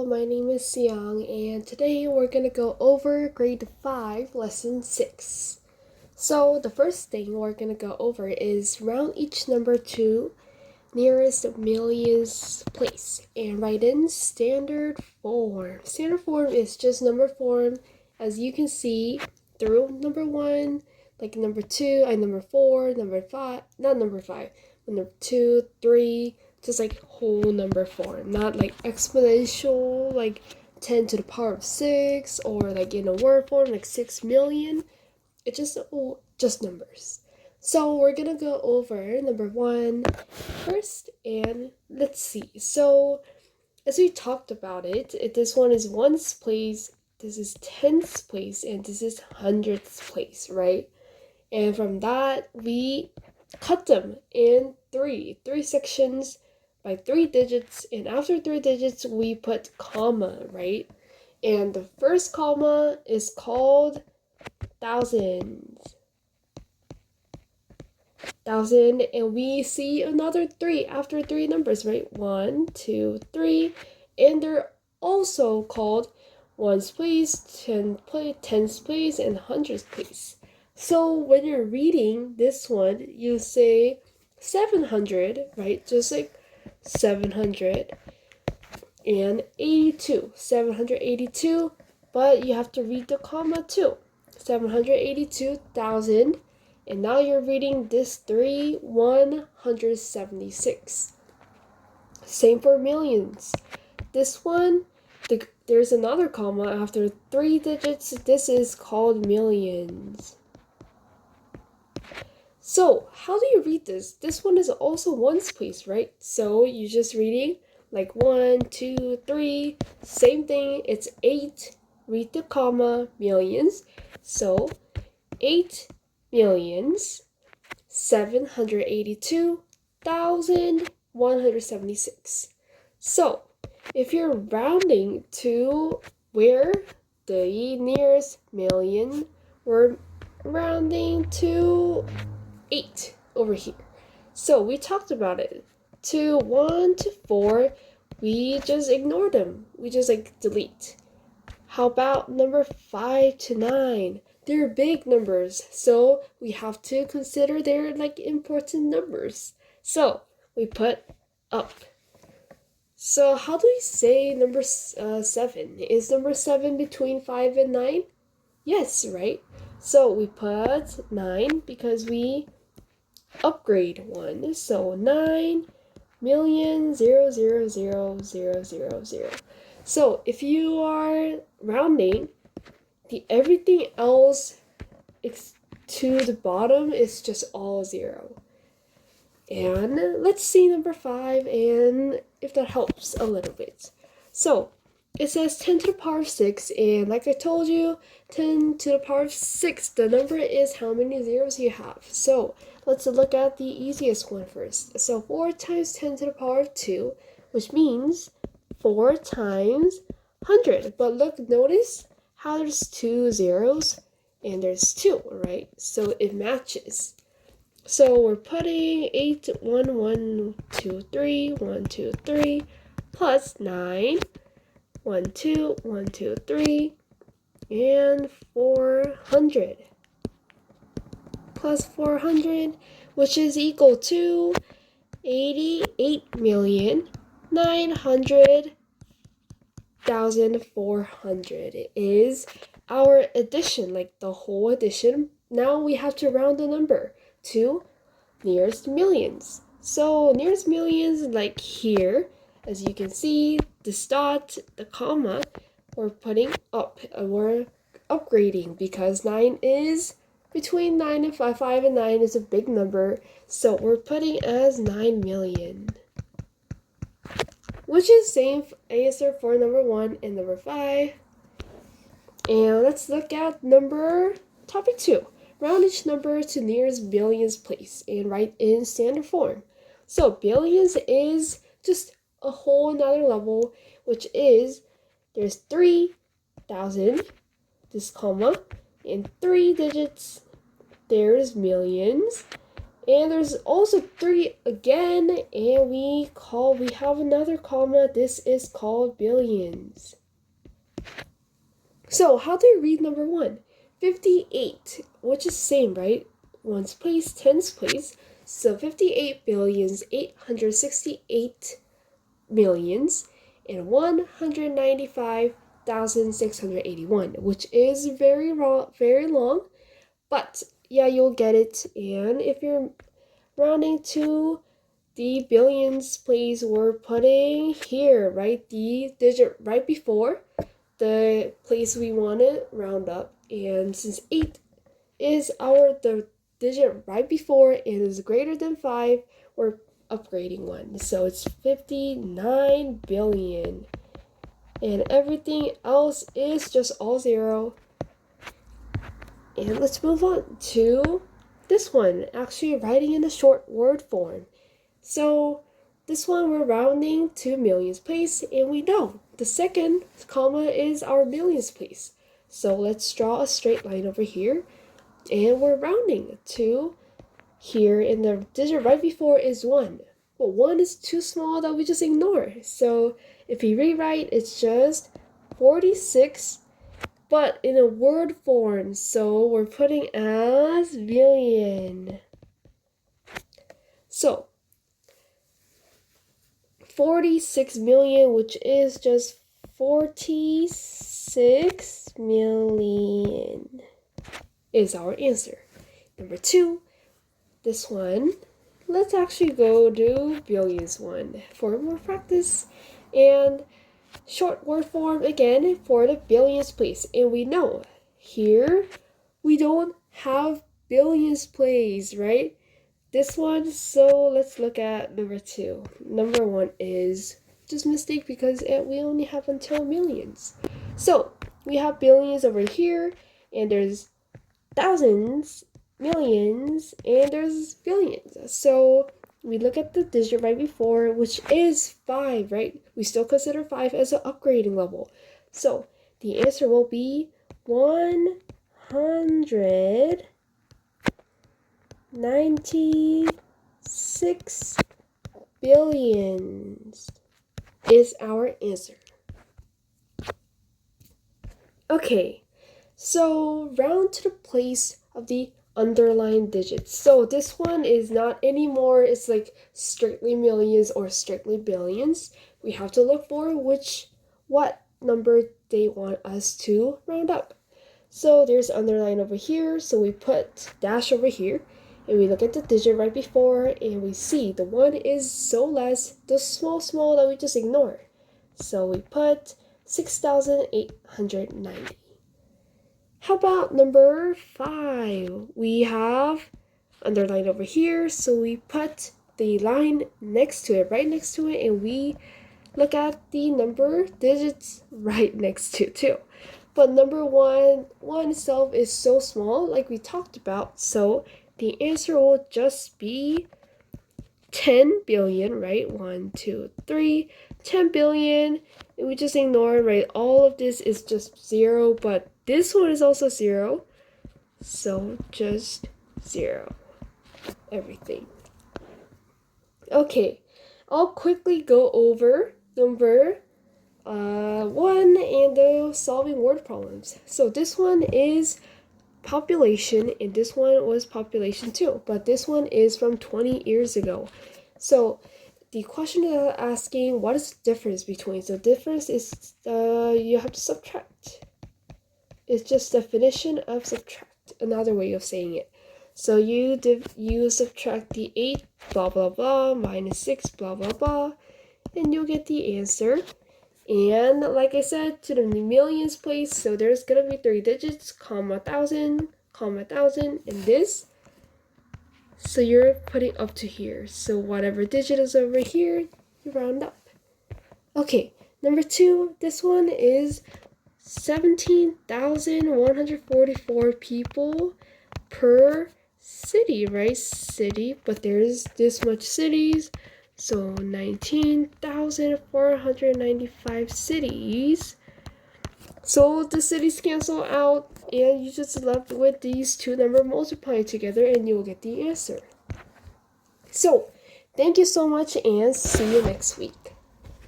Hello, my name is Siyoung, and today we're going to go over grade 5, lesson 6. So, the first thing we're going to go over is round each number to nearest millionth place and write in standard form. Standard form is just number form, as you can see through number 1, like number 2, and number 4, number 5, not number 5, but number 2, 3, just like whole number form, not like exponential, like 10 to the power of 6, or like in a word form, like 6 million. It's just numbers. So we're gonna go over number 1 first, and let's see. So as we talked about it, this one is ones place, this is tenths place, and this is hundredths place, right? And from that, we cut them in three sections by 3 digits, and after 3 digits, we put comma, right? And the first comma is called thousands. Thousand, and we see another 3 after 3 numbers, right? 1, 2, 3, and they're also called ones place, tens place, and hundreds place. So when you're reading this one, you say 700, right? Just like 782, 782, but you have to read the comma too. 782,000, and now you're reading this 176. Same for millions. This one, there's another comma after 3 digits. This is called millions. So, how do you read this? This one is also ones place, right? So, you're just reading like 1, 2, 3. Same thing, it's 8. Read the comma, millions. So, 8,782,176. So, if you're rounding to where the nearest million, we're rounding to 8 over here. So we talked about it. To 1 to 4, we just ignore them. We just like delete. How about number 5 to 9? They're big numbers, so we have to consider they're like important numbers. So we put up. So how do we say number 7? Is number 7 between 5 and 9? Yes, right? So we put 9 because we upgrade 1. So 9,000,000,000. So if you are rounding, everything else to the bottom is just all 0. And let's see number 5, and if that helps a little bit. So it says 10 to the power of 6, and like I told you, 10 to the power of 6, the number is how many zeros you have. So let's look at the easiest one first. So 4 times 10 to the power of 2, which means 4 times 100. But look, notice how there's 2 zeros, and there's 2, right? So it matches. So we're putting 8, 1, 1, 2, 3, 1, 2, 3, plus 9, 1, 2, 1, 2, 3, and 400. Plus 400, which is equal to 88,900,400 is our addition, like the whole addition. Now we have to round the number to nearest millions. So nearest millions, like here, as you can see, this dot, the comma, we're putting up, we're upgrading because 9 is between 9 and 5. 5 and 9 is a big number, so we're putting as 9 million. Which is same answer for number 1 and number 5. And let's look at topic 2. Round each number to nearest billions place and write in standard form. So billions is just a whole another level, which is there's 3,000, this comma, in 3 digits, there's millions, And there's also 3 again, and we have another comma. This is called billions. So how do you read number 1? 58, which is same, right? Ones place, tens place. So 58 billions, 868 millions, and 195,681, which is very long, but yeah, you'll get it. And if you're rounding to the billions, please, we're putting here, right, the digit right before the place we want to round up. And since 8 is the digit right before and is greater than 5, we're upgrading 1. So it's 59 billion. And everything else is just all 0. And let's move on to this one, actually writing in a short word form. So this one we're rounding to millions place, and we know the second comma is our millions place. So let's draw a straight line over here, and we're rounding to here, and the digit right before is 1. But 1 is too small that we just ignore. So if we rewrite, it's just 46, but in a word form. So we're putting as billion. So 46 million, which is just 46 million, is our answer. Number 2, this one, let's actually go do billions one for more practice. And short word form again for the billions place. And we know here we don't have billions place, right? This one, so let's look at number 2. Number 1 is just mistake because we only have until millions. So we have billions over here, and there's thousands, millions, and there's billions. So we look at the digit right before, which is 5, right? We still consider 5 as an upgrading level. So the answer will be 196 billions is our answer. Okay, so round to the place of the underlined digits. So this one is not anymore, it's like strictly millions or strictly billions. We have to look for what number they want us to round up. So there's underline over here, so we put dash over here, and we look at the digit right before, and we see the 1 is so less, the small that we just ignore. So we put 6,890. How about number 5? We have underline over here, so we put the line next to it, right next to it, and we look at the number digits right next to it too. But number 1 itself is so small, like we talked about, so the answer will just be 10 billion, right? 1, 2, 3, 10 billion. And we just ignore, right? All of this is just 0, but this one is also 0. So just 0. Everything. Okay, I'll quickly go over number 1 and the solving word problems. So this one is population, and this one was population too, but this one is from 20 years ago. So the question is asking what is the difference between. So difference is you have to subtract. It's just definition of subtract, another way of saying it. So you subtract the 8 blah blah blah minus 6 blah blah blah, and you'll get the answer. And like I said, to the millions place, so there's gonna be 3 digits, comma 1,000, and this. So you're putting up to here. So whatever digit is over here, you round up. Okay, number 2, this one is 17,144 people per city, right? City, but there's this much cities. So 19,495 cities. So the cities cancel out, and you just left with these two numbers multiplied together, and you'll get the answer. So, thank you so much and see you next week.